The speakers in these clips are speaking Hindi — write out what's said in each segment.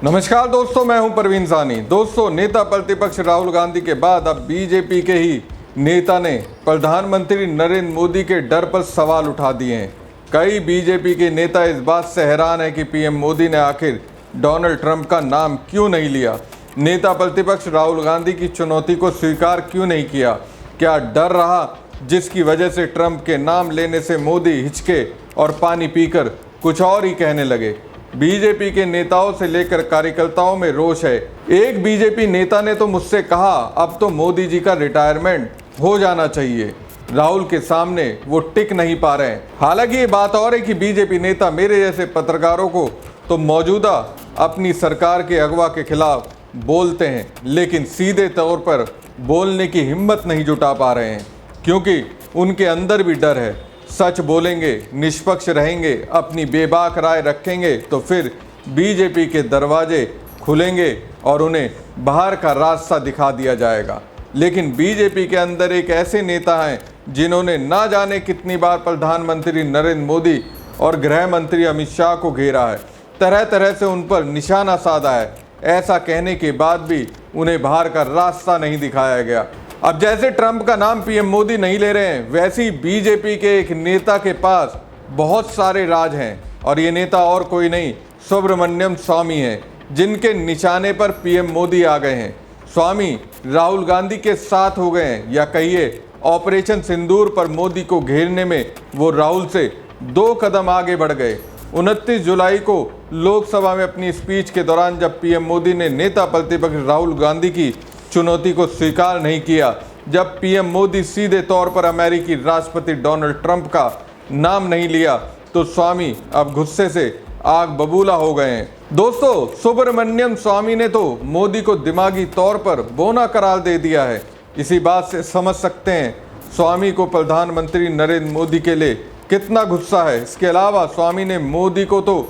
नमस्कार दोस्तों, मैं हूं परवीन सानी। दोस्तों, नेता प्रतिपक्ष राहुल गांधी के बाद अब बीजेपी के ही नेता ने प्रधानमंत्री नरेंद्र मोदी के डर पर सवाल उठा दिए हैं। कई बीजेपी के नेता इस बात से हैरान है कि पीएम मोदी ने आखिर डोनाल्ड ट्रंप का नाम क्यों नहीं लिया। नेता प्रतिपक्ष राहुल गांधी की चुनौती को स्वीकार क्यों नहीं किया। क्या डर रहा जिसकी वजह से ट्रंप के नाम लेने से मोदी हिचके और पानी पीकर कुछ और ही कहने लगे। बीजेपी के नेताओं से लेकर कार्यकर्ताओं में रोष है। एक बीजेपी नेता ने तो मुझसे कहा, अब तो मोदी जी का रिटायरमेंट हो जाना चाहिए। राहुल के सामने वो टिक नहीं पा रहे हैं। हालांकि ये बात और है कि बीजेपी नेता मेरे जैसे पत्रकारों को तो मौजूदा अपनी सरकार के अगवा के खिलाफ बोलते हैं, लेकिन सीधे तौर पर बोलने की हिम्मत नहीं जुटा पा रहे हैं, क्योंकि उनके अंदर भी डर है। सच बोलेंगे, निष्पक्ष रहेंगे, अपनी बेबाक राय रखेंगे तो फिर बीजेपी के दरवाजे खुलेंगे और उन्हें बाहर का रास्ता दिखा दिया जाएगा। लेकिन बीजेपी के अंदर एक ऐसे नेता हैं जिन्होंने ना जाने कितनी बार प्रधानमंत्री नरेंद्र मोदी और गृह मंत्री अमित शाह को घेरा है, तरह तरह से उन पर निशाना साधा है। ऐसा कहने के बाद भी उन्हें बाहर का रास्ता नहीं दिखाया गया। अब जैसे ट्रंप का नाम पीएम मोदी नहीं ले रहे हैं, वैसे ही बीजेपी के एक नेता के पास बहुत सारे राज हैं, और ये नेता और कोई नहीं सुब्रमण्यम स्वामी है, जिनके निशाने पर पीएम मोदी आ गए हैं। स्वामी राहुल गांधी के साथ हो गए हैं, या कहिए ऑपरेशन सिंदूर पर मोदी को घेरने में वो राहुल से 2 कदम आगे बढ़ गए। 29 जुलाई को लोकसभा में अपनी स्पीच के दौरान जब पीएम मोदी ने नेता प्रतिपक्ष राहुल गांधी की चुनौती को स्वीकार नहीं किया, जब पीएम मोदी सीधे तौर पर अमेरिकी राष्ट्रपति डोनाल्ड ट्रंप का नाम नहीं लिया, तो स्वामी अब गुस्से से आग बबूला हो गए हैं। दोस्तों, सुब्रमण्यम स्वामी ने तो मोदी को दिमागी तौर पर बोना करार दे दिया है। इसी बात से समझ सकते हैं स्वामी को प्रधानमंत्री नरेंद्र मोदी के लिए कितना गुस्सा है। इसके अलावा स्वामी ने मोदी को तो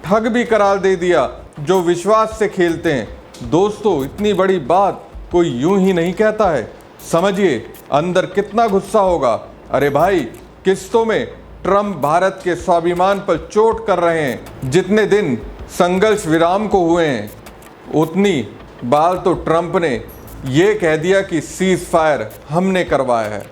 ठग भी करार दे दिया, जो विश्वास से खेलते हैं। दोस्तों, इतनी बड़ी बात कोई यूं ही नहीं कहता है। समझिए अंदर कितना गुस्सा होगा। अरे भाई, किस्तों में ट्रंप भारत के स्वाभिमान पर चोट कर रहे हैं। जितने दिन संघर्ष विराम को हुए हैं, उतनी बार तो ट्रंप ने ये कह दिया कि सीज फायर हमने करवाया है।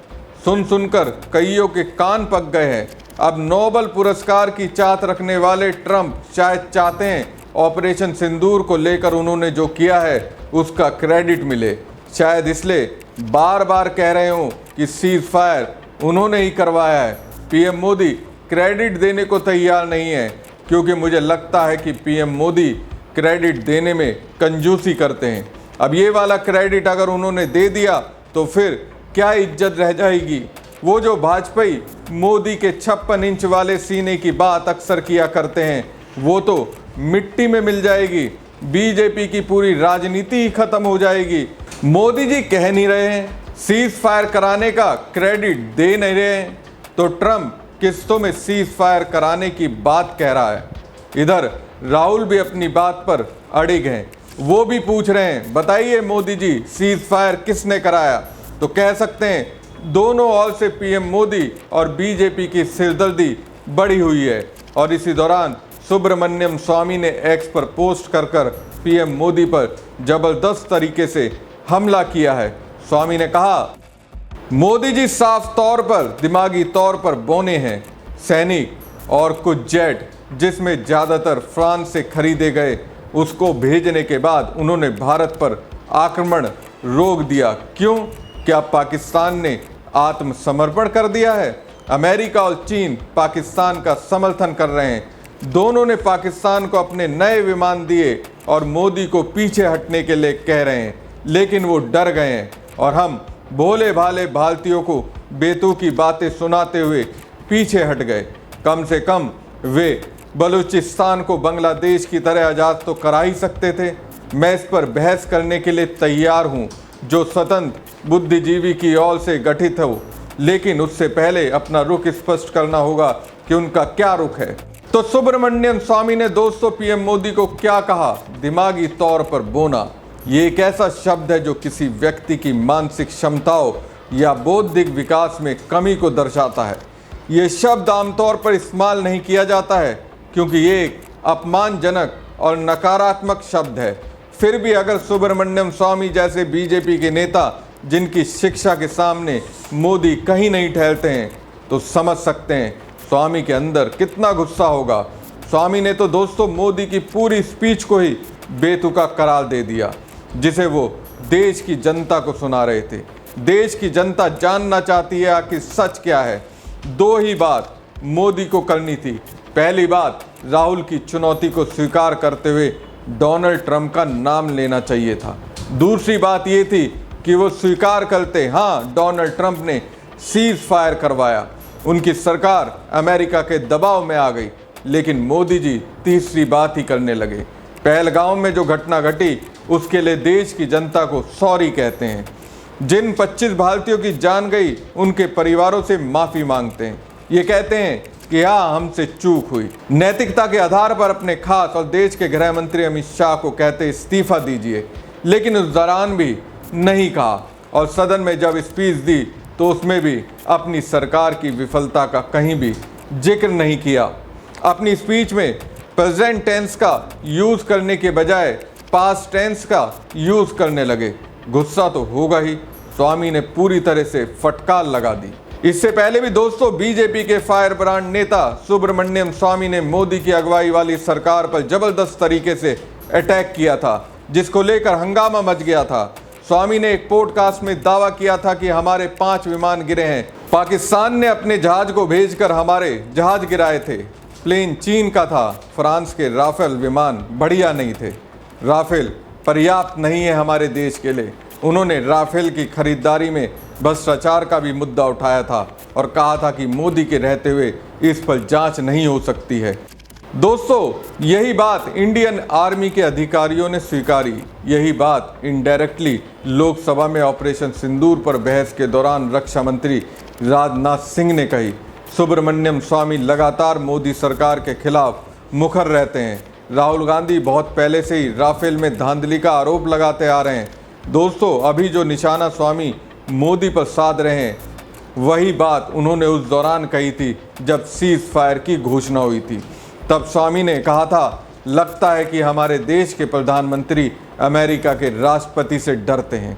सुन सुनकर कईयों के कान पक गए हैं। अब नोबेल पुरस्कार की चाहत रखने वाले ट्रंप शायद चाहते हैं ऑपरेशन सिंदूर को लेकर उन्होंने जो किया है उसका क्रेडिट मिले। शायद इसलिए बार बार कह रहे हो कि सीज फायर उन्होंने ही करवाया है। पीएम मोदी क्रेडिट देने को तैयार नहीं है, क्योंकि मुझे लगता है कि पीएम मोदी क्रेडिट देने में कंजूसी करते हैं। अब ये वाला क्रेडिट अगर उन्होंने दे दिया तो फिर क्या इज्जत रह जाएगी। वो जो भाजपाई मोदी के 56 इंच वाले सीने की बात अक्सर किया करते हैं, वो तो मिट्टी में मिल जाएगी। बीजेपी की पूरी राजनीति ही खत्म हो जाएगी। मोदी जी कह नहीं रहे हैं सीज फायर कराने का क्रेडिट दे नहीं रहे हैं, तो ट्रंप किस्तों में सीज फायर कराने की बात कह रहा है। इधर राहुल भी अपनी बात पर अड़िग हैं। वो भी पूछ रहे हैं, बताइए मोदी जी सीज फायर किसने कराया। तो कह सकते हैं दोनों ओर से पीएम मोदी और बीजेपी की सिरदर्दी बढ़ी हुई है। और इसी दौरान सुब्रमण्यम स्वामी ने एक्स पर पोस्ट कर पीएम मोदी पर जबरदस्त तरीके से हमला किया है। स्वामी ने कहा, मोदी जी साफ तौर पर दिमागी तौर पर बोने हैं। सैनिक और कुछ जेट, जिसमें ज़्यादातर फ्रांस से खरीदे गए, उसको भेजने के बाद उन्होंने भारत पर आक्रमण रोक दिया। क्यों? क्या पाकिस्तान ने आत्मसमर्पण कर दिया है? अमेरिका और चीन पाकिस्तान का समर्थन कर रहे हैं। दोनों ने पाकिस्तान को अपने नए विमान दिए और मोदी को पीछे हटने के लिए कह रहे हैं, लेकिन वो डर गए हैं। और हम भोले भाले भारतीयों को बेतुकी बातें सुनाते हुए पीछे हट गए। कम से कम वे बलूचिस्तान को बांग्लादेश की तरह आज़ाद तो करा ही सकते थे। मैं इस पर बहस करने के लिए तैयार हूँ, जो स्वतंत्र बुद्धिजीवी की ओर से गठित हो, लेकिन उससे पहले अपना रुख स्पष्ट करना होगा कि उनका क्या रुख है। तो सुब्रमण्यम स्वामी ने दोस्तों पीएम मोदी को क्या कहा? दिमागी तौर पर बोना। ये एक ऐसा शब्द है जो किसी व्यक्ति की मानसिक क्षमताओं या बौद्धिक विकास में कमी को दर्शाता है। ये शब्द आमतौर पर इस्तेमाल नहीं किया जाता है, क्योंकि ये एक अपमानजनक और नकारात्मक शब्द है। फिर भी अगर सुब्रमण्यम स्वामी जैसे बीजेपी के नेता जिनकी शिक्षा के सामने मोदी कहीं नहीं ठहरते हैं तो समझ सकते हैं स्वामी के अंदर कितना गुस्सा होगा। स्वामी ने तो दोस्तों मोदी की पूरी स्पीच को ही बेतुका करार दे दिया जिसे वो देश की जनता को सुना रहे थे। देश की जनता जानना चाहती है आखिर सच क्या है। दो ही बात मोदी को करनी थी। पहली बात, राहुल की चुनौती को स्वीकार करते हुए डोनाल्ड ट्रंप का नाम लेना चाहिए था। दूसरी बात ये थी कि वो स्वीकार करते, हाँ डोनाल्ड ट्रंप ने सीज फायर करवाया, उनकी सरकार अमेरिका के दबाव में आ गई। लेकिन मोदी जी तीसरी बात ही करने लगे। पहलगाम में जो घटना घटी उसके लिए देश की जनता को सॉरी कहते हैं। जिन 25 भारतीयों की जान गई उनके परिवारों से माफी मांगते हैं। ये कहते हैं कि हाँ हमसे चूक हुई। नैतिकता के आधार पर अपने खास और देश के गृह मंत्री अमित शाह को कहते इस्तीफा दीजिए, लेकिन उस दौरान भी नहीं कहा और सदन में जब स्पीच दी तो उसमें भी अपनी सरकार की विफलता का कहीं भी जिक्र नहीं किया। अपनी स्पीच में प्रेजेंट टेंस का यूज करने के बजाय पास्ट टेंस का यूज करने लगे। गुस्सा तो होगा ही। स्वामी ने पूरी तरह से फटकार लगा दी। इससे पहले भी दोस्तों बीजेपी के फायर ब्रांड नेता सुब्रमण्यम स्वामी ने मोदी की अगुवाई वाली सरकार पर जबरदस्त तरीके से अटैक किया था, जिसको लेकर हंगामा मच गया था। स्वामी ने एक पॉडकास्ट में दावा किया था कि हमारे 5 विमान गिरे हैं, पाकिस्तान ने अपने जहाज को भेजकर हमारे जहाज गिराए थे, प्लेन चीन का था, फ्रांस के राफेल विमान बढ़िया नहीं थे, राफेल पर्याप्त नहीं है हमारे देश के लिए। उन्होंने राफेल की खरीदारी में भ्रष्टाचार का भी मुद्दा उठाया था और कहा था कि मोदी के रहते हुए इस पर जांच नहीं हो सकती है। दोस्तों यही बात इंडियन आर्मी के अधिकारियों ने स्वीकारी। यही बात इनडायरेक्टली लोकसभा में ऑपरेशन सिंदूर पर बहस के दौरान रक्षा मंत्री राजनाथ सिंह ने कही। सुब्रमण्यम स्वामी लगातार मोदी सरकार के खिलाफ मुखर रहते हैं। राहुल गांधी बहुत पहले से ही राफेल में धांधली का आरोप लगाते आ रहे हैं। दोस्तों अभी जो निशाना स्वामी मोदी पर साध रहे हैं वही बात उन्होंने उस दौरान कही थी जब सीज फायर की घोषणा हुई थी। तब स्वामी ने कहा था, लगता है कि हमारे देश के प्रधानमंत्री अमेरिका के राष्ट्रपति से डरते हैं।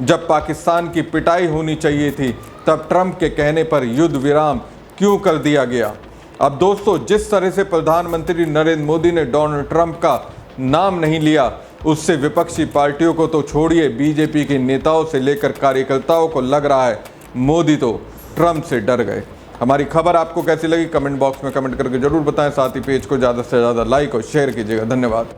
जब पाकिस्तान की पिटाई होनी चाहिए थी तब ट्रंप के कहने पर युद्ध विराम क्यों कर दिया गया। अब दोस्तों जिस तरह से प्रधानमंत्री नरेंद्र मोदी ने डोनाल्ड ट्रंप का नाम नहीं लिया, उससे विपक्षी पार्टियों को तो छोड़िए, बीजेपी के नेताओं से लेकर कार्यकर्ताओं को लग रहा है मोदी तो ट्रंप से डर गए। हमारी खबर आपको कैसी लगी कमेंट बॉक्स में कमेंट करके जरूर बताएं। साथ ही पेज को ज़्यादा से ज़्यादा लाइक और शेयर कीजिएगा। धन्यवाद।